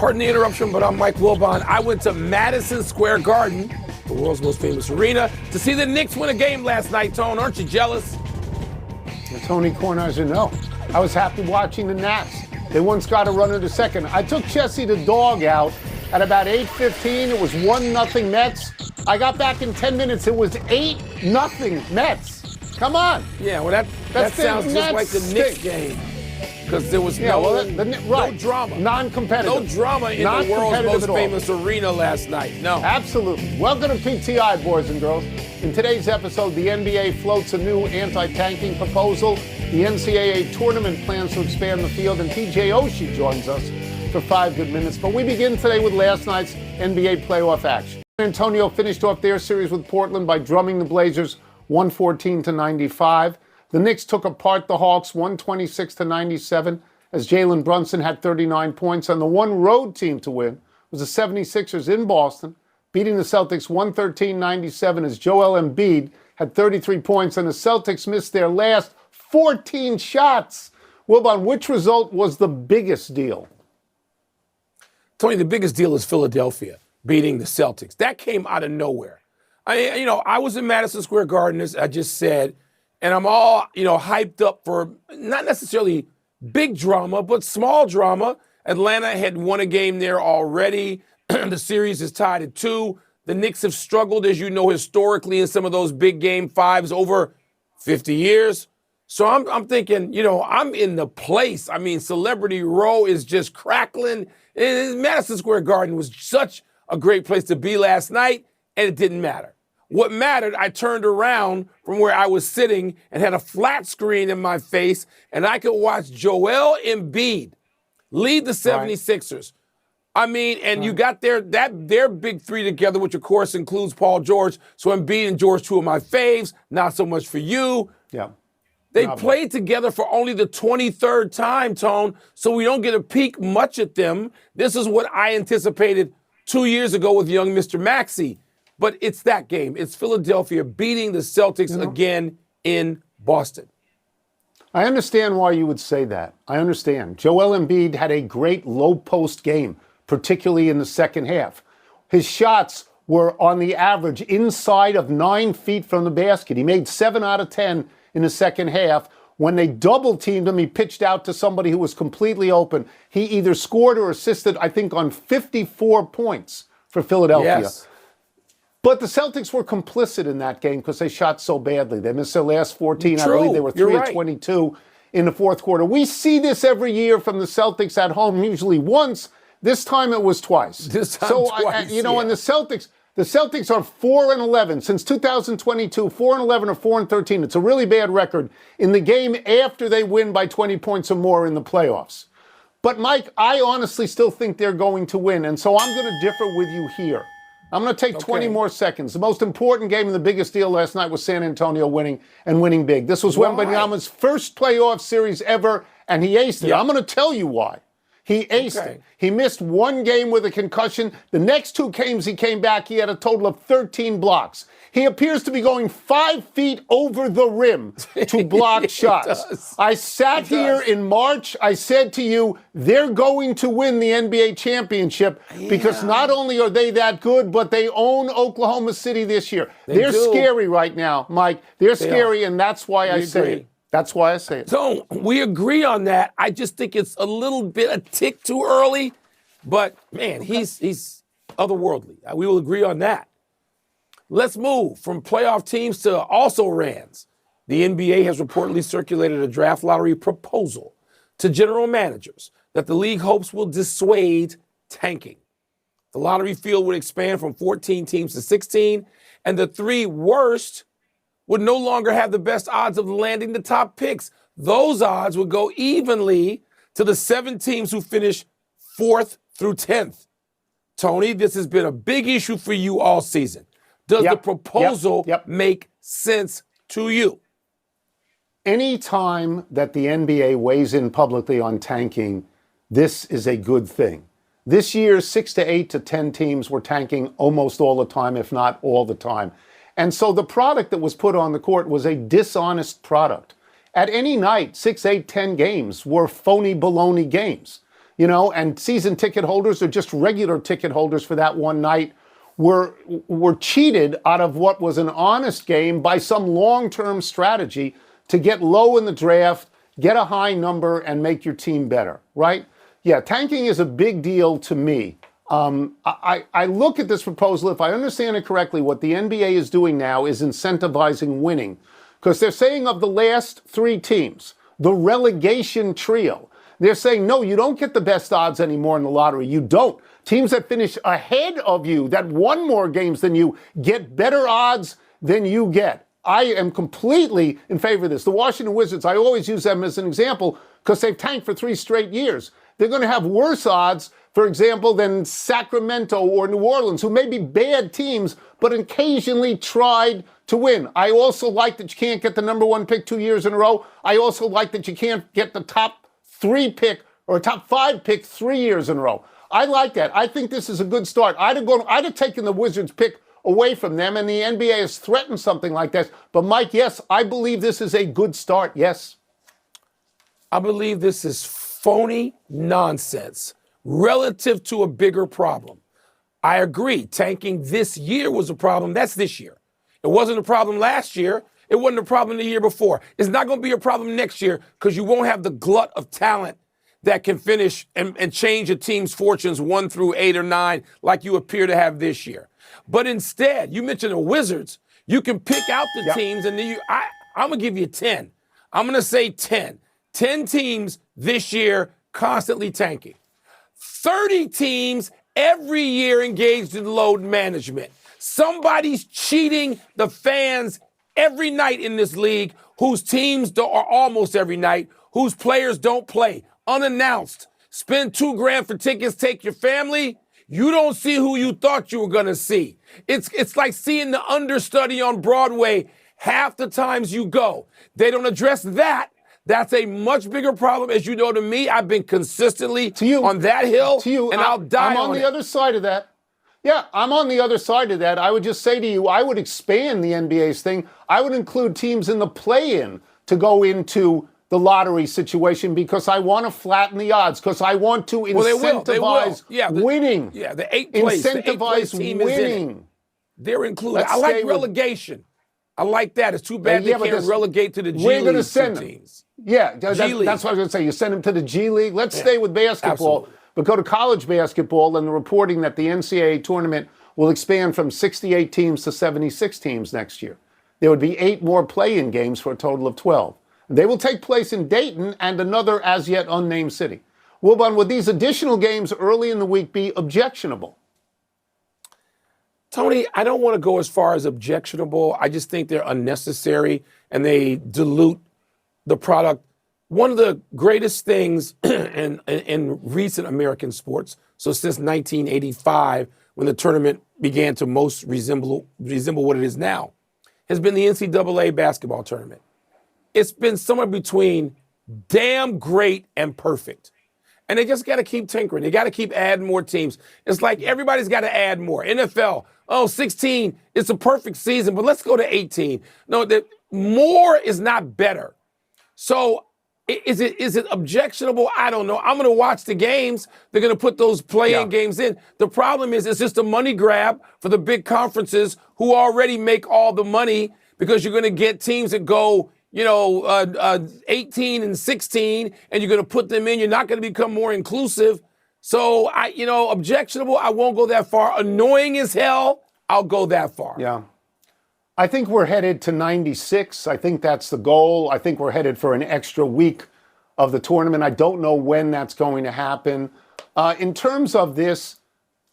Pardon the interruption, but I'm Mike Wilbon. I went to Madison Square Garden, the world's most famous arena, to see the Knicks win a game last night, Tone. Aren't you jealous? Well, Tony Kornheiser, no. I was happy watching the Nats. They once got a runner to second. I took Chessie the dog out at about 8:15. It was 1-0 Mets. I got back in 10 minutes. It was 8-0 Mets. Come on. Yeah, well, that sounds just like the Knicks game. Because there was no drama. Non-competitive. No drama in the world's most famous arena last night. No. Absolutely. Welcome to PTI, boys and girls. In today's episode, the NBA floats a new anti-tanking proposal. The NCAA tournament plans to expand the field, and TJ Oshie joins us for 5 good minutes. But we begin today with last night's NBA playoff action. San Antonio finished off their series with Portland by drumming the Blazers 114-95. The Knicks took apart the Hawks 126-97 as Jalen Brunson had 39 points. And the one road team to win was the 76ers in Boston, beating the Celtics 113-97 as Joel Embiid had 33 points. And the Celtics missed their last 14 shots. Wilbon, which result was the biggest deal? Tony, the biggest deal is Philadelphia beating the Celtics. That came out of nowhere. I was in Madison Square Garden, as I just said, and I'm all, hyped up for not necessarily big drama, but small drama. Atlanta had won a game there already. The series is tied at 2. The Knicks have struggled, as you know, historically in some of those big game fives over 50 years. So I'm thinking, I'm in the place. I mean, Celebrity Row is just crackling. And Madison Square Garden was such a great place to be last night, and it didn't matter. What mattered, I turned around from where I was sitting and had a flat screen in my face, and I could watch Joel Embiid lead the 76ers. Right. You got their big three together, which of course includes Paul George. So Embiid and George, two of my faves, not so much for you. Yeah. They played together for only the 23rd time, Tone, so we don't get a peek much at them. This is what I anticipated 2 years ago with young Mr. Maxey. But it's that game. It's Philadelphia beating the Celtics again in Boston. I understand why you would say that. I understand. Joel Embiid had a great low-post game, particularly in the second half. His shots were on the average inside of 9 feet from the basket. He made 7 out of 10 in the second half. When they double-teamed him, he pitched out to somebody who was completely open. He either scored or assisted, I think, on 54 points for Philadelphia. Yes. But the Celtics were complicit in that game because they shot so badly. They missed their last 14. True. I believe they were 3 of 22 in the fourth quarter. We see this every year from the Celtics at home, usually once. This time it was twice. This time twice, and the Celtics are 4-11 since 2022. 4-11 or 4-13. It's a really bad record in the game after they win by 20 points or more in the playoffs. But Mike, I honestly still think they're going to win, and so I'm going to differ with you here. I'm going to take 20 more seconds. The most important game and the biggest deal last night was San Antonio winning big. This was Wembanyama's first playoff series ever, and he aced it. Yep. I'm going to tell you why. He aced it. He missed one game with a concussion. The next 2 games he came back, he had a total of 13 blocks. He appears to be going 5 feet over the rim to block shots. I sat here in March. I said to you, they're going to win the NBA championship because not only are they that good, but they own Oklahoma City this year. They're scary right now, Mike. They're scary, and that's why I say it. That's why I say it. So we agree on that. I just think it's a little bit a tick too early. But, man, he's otherworldly. We will agree on that. Let's move from playoff teams to also-rans. The NBA has reportedly circulated a draft lottery proposal to general managers that the league hopes will dissuade tanking. The lottery field would expand from 14 teams to 16, and the 3 worst would no longer have the best odds of landing the top picks. Those odds would go evenly to the 7 teams who finish 4th through 10th. Tony, this has been a big issue for you all season. Does the proposal make sense to you? Any time that the NBA weighs in publicly on tanking, this is a good thing. This year, 6 to 8 to 10 teams were tanking almost all the time, if not all the time. And so the product that was put on the court was a dishonest product. At any night, 6, 8, 10 games were phony baloney games. and season ticket holders or just regular ticket holders for that one night were cheated out of what was an honest game by some long-term strategy to get low in the draft, get a high number, and make your team better, right? Yeah, tanking is a big deal to me. I look at this proposal, if I understand it correctly, what the NBA is doing now is incentivizing winning. Because they're saying of the last 3 teams, the relegation trio, they're saying, no, you don't get the best odds anymore in the lottery. You don't. Teams that finish ahead of you, that won more games than you, get better odds than you get. I am completely in favor of this. The Washington Wizards, I always use them as an example because they've tanked for 3 straight years. They're going to have worse odds, for example, than Sacramento or New Orleans, who may be bad teams, but occasionally tried to win. I also like that you can't get the number 1 pick 2 years in a row. I also like that you can't get the top 3 pick or top 5 pick 3 years in a row. I like that. I think this is a good start. I'd have taken the Wizards pick away from them, and the NBA has threatened something like this. But Mike, yes, I believe this is a good start. Yes. I believe this is phony nonsense relative to a bigger problem. I agree. Tanking this year was a problem. That's this year. It wasn't a problem last year. It wasn't a problem the year before. It's not going to be a problem next year because you won't have the glut of talent that can finish and change a team's fortunes 1 through 8 or 9 like you appear to have this year. But instead, you mentioned the Wizards. You can pick out the teams, and then I'm going to give you 10. I'm going to say 10. 10 teams this year constantly tanking. 30 teams every year engaged in load management. Somebody's cheating the fans every night in this league whose teams are almost every night, whose players don't play, unannounced. Spend $2,000 for tickets, take your family. You don't see who you thought you were going to see. It's like seeing the understudy on Broadway half the times you go. They don't address that. That's a much bigger problem. As you know, to me, I've been consistently on that hill, and I'll die on it. I'm on the other side of that. Yeah, I'm on the other side of that. I would just say to you, I would expand the NBA's thing. I would include teams in the play-in to go into the lottery situation because I want to flatten the odds, because I want to incentivize winning. Yeah, the 8th place. Incentivize winning. They're included. I like relegation. I like that. It's too bad they can't relegate to the G League. We're going to send them. Yeah, that's what I was going to say. You send them to the G League. Let's stay with basketball, but go to college basketball, and the reporting that the NCAA tournament will expand from 68 teams to 76 teams next year. There would be 8 more play-in games for a total of 12. They will take place in Dayton and another as yet unnamed city. Wilbon, would these additional games early in the week be objectionable? Tony, I don't want to go as far as objectionable. I just think they're unnecessary and they dilute the product. One of the greatest things in recent American sports, so since 1985, when the tournament began to most resemble what it is now, has been the NCAA basketball tournament. It's been somewhere between damn great and perfect. And they just got to keep tinkering. They got to keep adding more teams. It's like everybody's got to add more. NFL, 16, it's a perfect season, but let's go to 18. No, more is not better. So is it objectionable? I don't know. I'm going to watch the games. They're going to put those play-in games in. The problem is it's just a money grab for the big conferences who already make all the money, because you're going to get teams that go 18 and 16, and you're going to put them in. You're not going to become more inclusive. So, objectionable, I won't go that far. Annoying as hell, I'll go that far. Yeah. I think we're headed to 96. I think that's the goal. I think we're headed for an extra week of the tournament. I don't know when that's going to happen. In terms of this,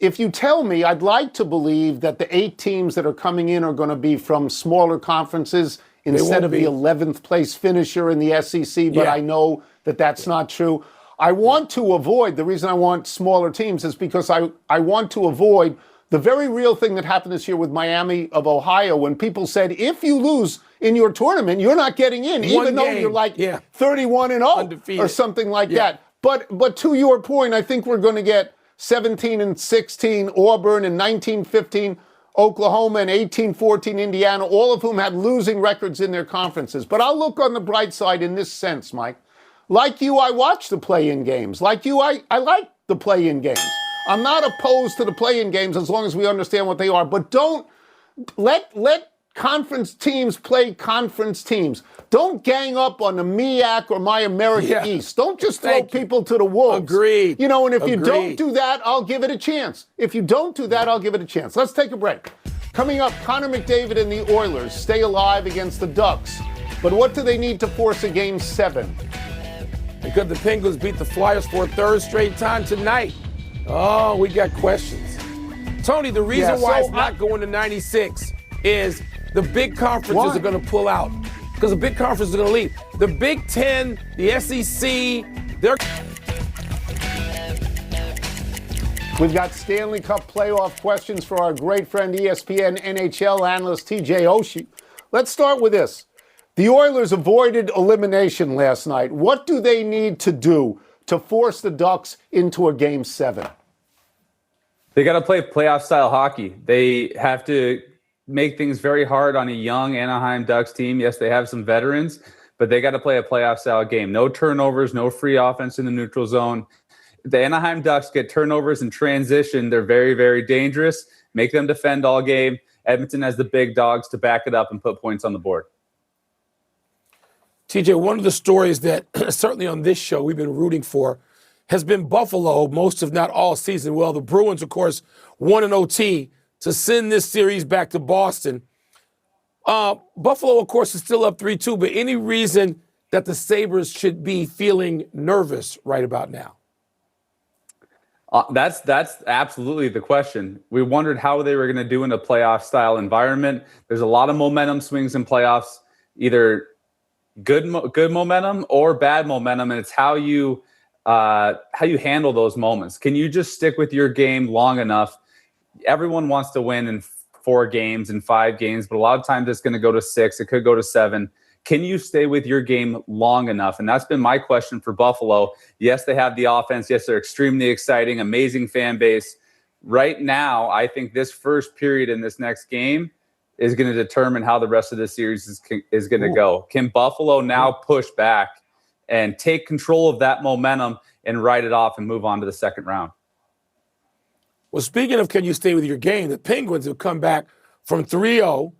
if you tell me, I'd like to believe that the 8 teams that are coming in are going to be from smaller conferences instead of the 11th place finisher in the SEC, but I know that that's not true. I want to avoid, the reason I want smaller teams is because I want to avoid the very real thing that happened this year with Miami of Ohio, when people said, if you lose in your tournament, you're not getting in, even though you're like 31-0 or something like that. But to your point, I think we're going to get 17 and 16 Auburn and 19-15 Oklahoma and 18-14 Indiana, all of whom had losing records in their conferences. But I'll look on the bright side in this sense, Mike. Like you, I watch the play-in games. Like you, I like the play-in games. I'm not opposed to the play-in games as long as we understand what they are. But don't let conference teams play conference teams. Don't gang up on the MEAC or My America East. Don't just throw people to the wolves. Agreed. You know, and if you don't do that, I'll give it a chance. If you don't do that, I'll give it a chance. Let's take a break. Coming up, Connor McDavid and the Oilers stay alive against the Ducks. But what do they need to force a Game 7? And could the Penguins beat the Flyers for a third straight time tonight? Oh, we got questions. Tony, the reason why it's not going to 96 is the big conferences are going to pull out. Because the big conferences are going to leave. The Big Ten, the SEC, they're... We've got Stanley Cup playoff questions for our great friend ESPN NHL analyst TJ Oshie. Let's start with this. The Oilers avoided elimination last night. What do they need to do to force the Ducks into a Game 7? They got to play playoff-style hockey. They have to make things very hard on a young Anaheim Ducks team. Yes, they have some veterans, but they got to play a playoff-style game. No turnovers, no free offense in the neutral zone. The Anaheim Ducks get turnovers in transition. They're very, very dangerous. Make them defend all game. Edmonton has the big dogs to back it up and put points on the board. TJ, one of the stories that certainly on this show we've been rooting for has been Buffalo most, if not all season. Well, the Bruins, of course, won an OT to send this series back to Boston. Buffalo, of course, is still up 3-2, but any reason that the Sabres should be feeling nervous right about now? That's absolutely the question. We wondered how they were going to do in a playoff-style environment. There's a lot of momentum swings in playoffs, either good momentum or bad momentum, and it's how you handle those moments. Can you just stick with your game long enough? Everyone wants to win in 4 games and 5 games, but a lot of times it's going to go to 6. It could go to 7. Can you stay with your game long enough? And that's been my question for Buffalo. Yes, they have the offense. Yes, they're extremely exciting, amazing fan base. Right now, I think this first period in this next game is going to determine how the rest of the series is going to go. Can Buffalo now push back and take control of that momentum and ride it off and move on to the second round? Well, speaking of can you stay with your game, the Penguins have come back from 3-0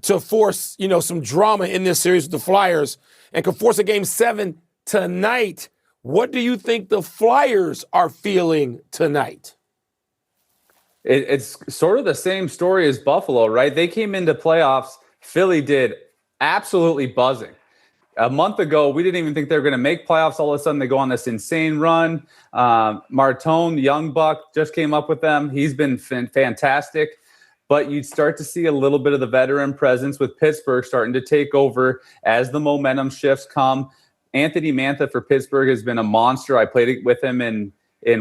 to force, some drama in this series with the Flyers and can force a Game 7 tonight. What do you think the Flyers are feeling tonight? It's sort of the same story as Buffalo, right? They came into playoffs. Philly did absolutely buzzing. A month ago, we didn't even think they were going to make playoffs. All of a sudden, they go on this insane run. Martone, young buck, just came up with them. He's been fantastic. But you'd start to see a little bit of the veteran presence with Pittsburgh starting to take over as the momentum shifts come. Anthony Mantha for Pittsburgh has been a monster. I played with him in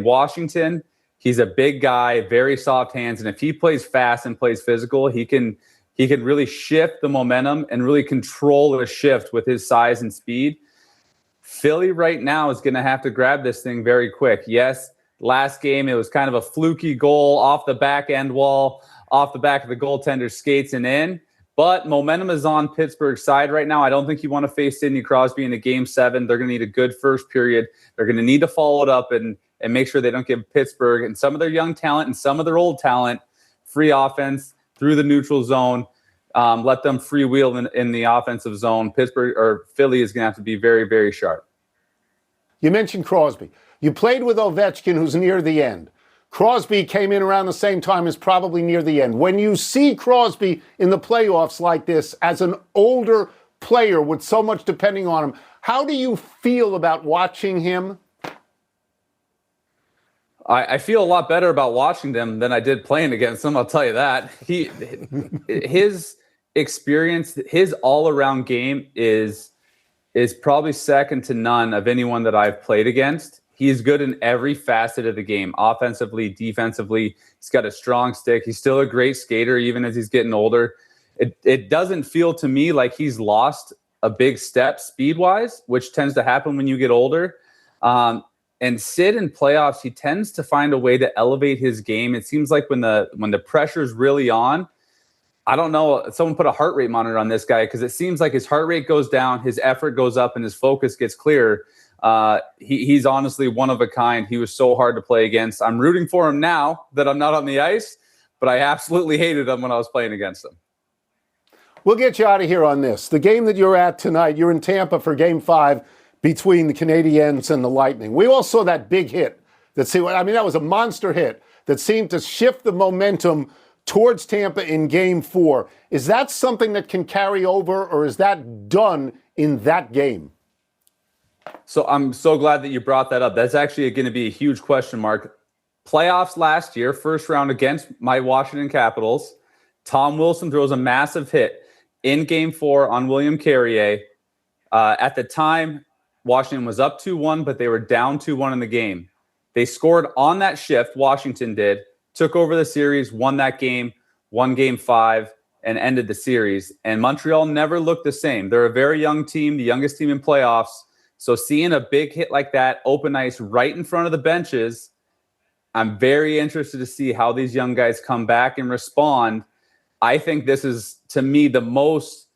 Washington. He's a big guy, very soft hands, and if he plays fast and plays physical, he can really shift the momentum and really control the shift with his size and speed. Philly right now is going to have to grab this thing very quick. Yes, last game it was kind of a fluky goal off the back end wall, off the back of the goaltender skates and in. But momentum is on Pittsburgh's side right now. I don't think you want to face Sidney Crosby in a Game 7. They're going to need a good first period. They're going to need to follow it up and make sure they don't give Pittsburgh and some of their young talent and some of their old talent free offense through the neutral zone. Let them freewheel in the offensive zone. Pittsburgh or Philly is going to have to be very, very sharp. You mentioned Crosby. You played with Ovechkin, who's near the end. Crosby came in around the same time as probably near the end. When you see Crosby in the playoffs like this as an older player with so much depending on him, how do you feel about watching him? I feel a lot better about watching them than I did playing against him. I'll tell you that. His experience, his all-around game is probably second to none of anyone that I've played against. He's good in every facet of the game, offensively, defensively. He's got a strong stick. He's still a great skater, even as he's getting older. It doesn't feel to me like he's lost a big step speed-wise, which tends to happen when you get older. And Sid in playoffs, he tends to find a way to elevate his game. It seems like when the pressure's really on, I don't know. Someone put a heart rate monitor on this guy because it seems like his heart rate goes down, his effort goes up, and his focus gets clearer. He's honestly one of a kind. He was so hard to play against. I'm rooting for him now that I'm not on the ice, but I absolutely hated him when I was playing against him. We'll get you out of here on this. The game that you're at tonight, you're in Tampa for Game 5 between the Canadiens and the Lightning. We all saw that big hit. That was a monster hit that seemed to shift the momentum towards Tampa in Game 4. Is that something that can carry over, or is that done in that game? So I'm so glad that you brought that up. That's actually going to be a huge question mark. Playoffs last year, first round against my Washington Capitals. Tom Wilson throws a massive hit in Game 4 on William Carrier. At the time, Washington was up 2-1, but they were down 2-1 in the game. They scored on that shift, Washington did, took over the series, won that game, won Game 5, and ended the series. And Montreal never looked the same. They're a very young team, the youngest team in playoffs. So seeing a big hit like that, open ice right in front of the benches, I'm very interested to see how these young guys come back and respond. I think this is, to me, the most,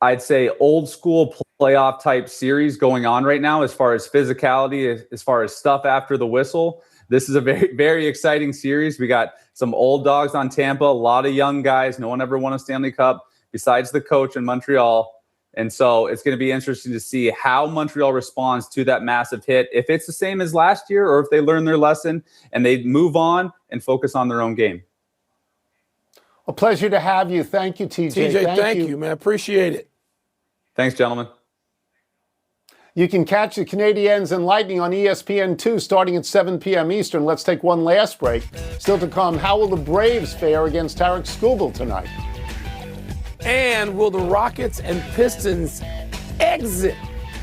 I'd say, old school playoff type series going on right now as far as physicality, as far as stuff after the whistle. This is a very, very exciting series. We got some old dogs on Tampa, a lot of young guys. No one ever won a Stanley Cup besides the coach in Montreal. And so it's going to be interesting to see how Montreal responds to that massive hit, if it's the same as last year or if they learn their lesson and they move on and focus on their own game. A pleasure to have you. Thank you, TJ. TJ, thank you, man. Appreciate it. Thanks, gentlemen. You can catch the Canadiens and Lightning on ESPN2 starting at 7 p.m. Eastern. Let's take one last break. Still to come, how will the Braves fare against Tarek Skubal tonight? And will the Rockets and Pistons exit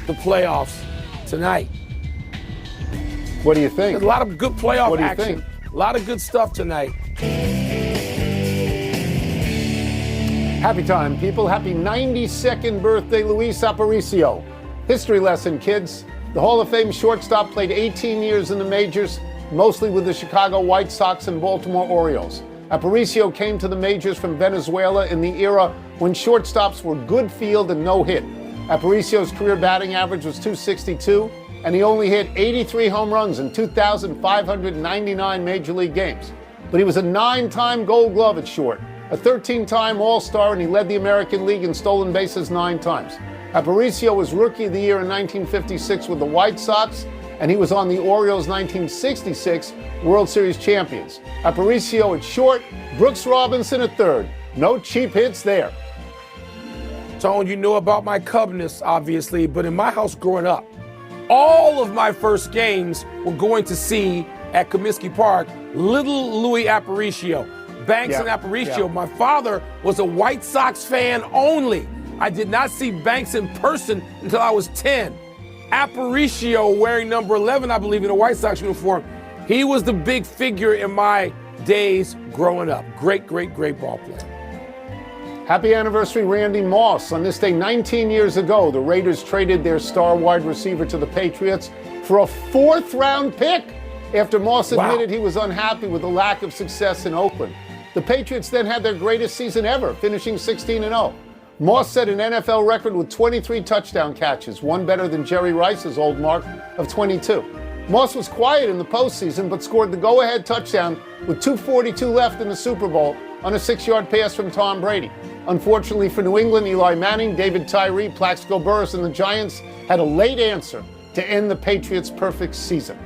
the playoffs tonight? What do you think? There's a lot of good playoff What do you action. think? A lot of good stuff tonight. Happy time, people. Happy 92nd birthday, Luis Aparicio. History lesson, kids. The Hall of Fame shortstop played 18 years in the majors, mostly with the Chicago White Sox and Baltimore Orioles. Aparicio came to the majors from Venezuela in the era when shortstops were good field and no hit. Aparicio's career batting average was .262, and he only hit 83 home runs in 2,599 major league games. But he was a 9-time Gold Glove at short, a 13-time All-Star, and he led the American League in stolen bases 9 times. Aparicio was Rookie of the Year in 1956 with the White Sox, and he was on the Orioles' 1966 World Series champions. Aparicio at short, Brooks Robinson at third. No cheap hits there. Tone, you know about my Cubness, obviously, but in my house growing up, all of my first games were going to see at Comiskey Park little Louis Aparicio. Banks and Aparicio. My father was a White Sox fan only. I did not see Banks in person until I was 10. Aparicio, wearing number 11, I believe, in a White Sox uniform, he was the big figure in my days growing up. Great, great, great ball player. Happy anniversary, Randy Moss. On this day 19 years ago, the Raiders traded their star wide receiver to the Patriots for a 4th-round pick after Moss admitted he was unhappy with the lack of success in Oakland. The Patriots then had their greatest season ever, finishing 16-0. Moss set an NFL record with 23 touchdown catches, one better than Jerry Rice's old mark of 22. Moss was quiet in the postseason, but scored the go-ahead touchdown with 2:42 left in the Super Bowl on a 6-yard pass from Tom Brady. Unfortunately for New England, Eli Manning, David Tyree, Plaxico Burress, and the Giants had a late answer to end the Patriots' perfect season.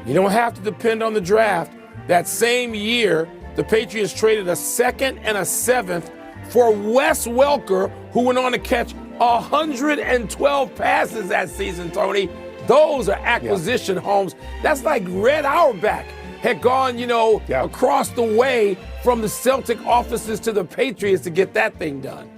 You don't have to depend on the draft. That same year, the Patriots traded a 2nd and a 7th for Wes Welker, who went on to catch 112 passes that season, Tony. Those are acquisition homes. That's like Red Auerbach had gone, across the way from the Celtic offices to the Patriots to get that thing done.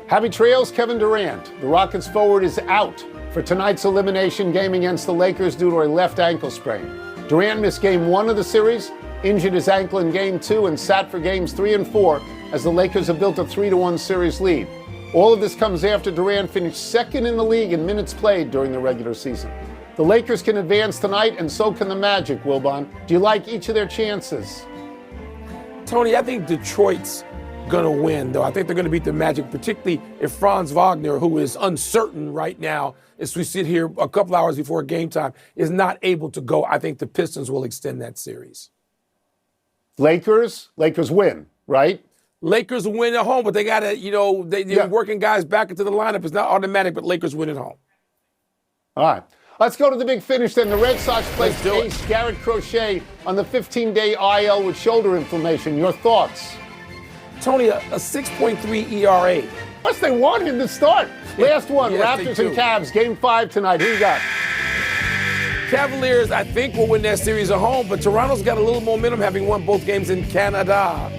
Happy trails, Kevin Durant. The Rockets forward is out for tonight's elimination game against the Lakers due to a left ankle sprain. Durant missed game 1 of the series, injured his ankle in game 2, and sat for games 3 and 4 as the Lakers have built a 3-1 series lead. All of this comes after Durant finished 2nd in the league in minutes played during the regular season. The Lakers can advance tonight, and so can the Magic, Wilbon. Do you like each of their chances? Tony, I think Detroit's going to win, though. I think they're going to beat the Magic, particularly if Franz Wagner, who is uncertain right now, as we sit here a couple hours before game time, is not able to go. I think the Pistons will extend that series. Lakers win, right? Lakers win at home, but they got to, they're working guys back into the lineup. It's not automatic, but Lakers win at home. All right. Let's go to the big finish then. The Red Sox placed ace Garrett Crochet on the 15-day IL with shoulder inflammation. Your thoughts? Tony, a 6.3 ERA. Plus, they want him to start. Last one, Yes, Raptors and Cavs, Game 5 tonight. Who you got? Cavaliers, I think, will win that series at home, but Toronto's got a little momentum, having won both games in Canada.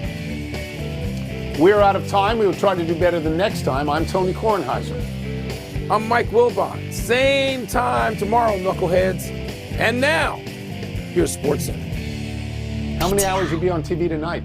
We're out of time. We will try to do better the next time. I'm Tony Kornheiser. I'm Mike Wilbon. Same time tomorrow, knuckleheads. And now, here's SportsCenter. How many hours you be on TV tonight?